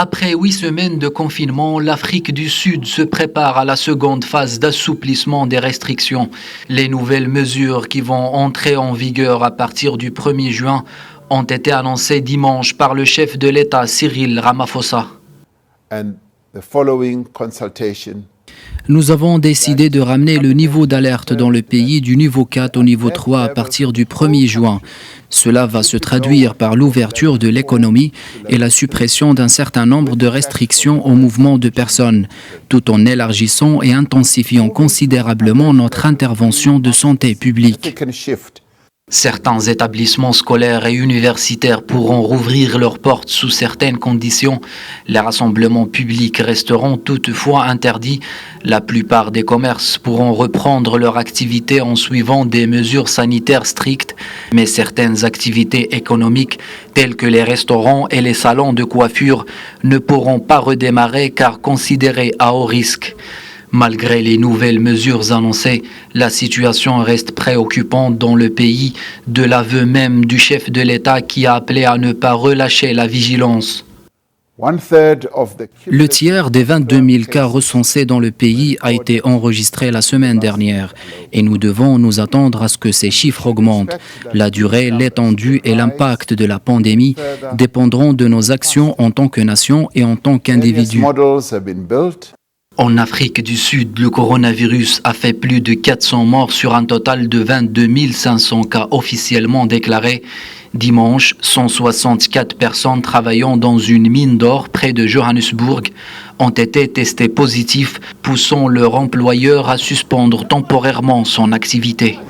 Après 8 semaines de confinement, l'Afrique du Sud se prépare à la seconde phase d'assouplissement des restrictions. Les nouvelles mesures qui vont entrer en vigueur à partir du 1er juin ont été annoncées dimanche par le chef de l'État Cyril Ramaphosa. Nous avons décidé de ramener le niveau d'alerte dans le pays du niveau 4 au niveau 3 à partir du 1er juin. Cela va se traduire par l'ouverture de l'économie et la suppression d'un certain nombre de restrictions au mouvement de personnes, tout en élargissant et intensifiant considérablement notre intervention de santé publique. Certains établissements scolaires et universitaires pourront rouvrir leurs portes sous certaines conditions. Les rassemblements publics resteront toutefois interdits. La plupart des commerces pourront reprendre leur activité en suivant des mesures sanitaires strictes, mais certaines activités économiques, telles que les restaurants et les salons de coiffure, ne pourront pas redémarrer car considérés à haut risque. Malgré les nouvelles mesures annoncées, la situation reste préoccupante dans le pays, de l'aveu même du chef de l'État qui a appelé à ne pas relâcher la vigilance. Le tiers des 22 000 cas recensés dans le pays a été enregistré la semaine dernière et nous devons nous attendre à ce que ces chiffres augmentent. La durée, l'étendue et l'impact de la pandémie dépendront de nos actions en tant que nation et en tant qu'individu. En Afrique du Sud, le coronavirus a fait plus de 400 morts sur un total de 22 500 cas officiellement déclarés. Dimanche, 164 personnes travaillant dans une mine d'or près de Johannesburg ont été testées positives, poussant leur employeur à suspendre temporairement son activité.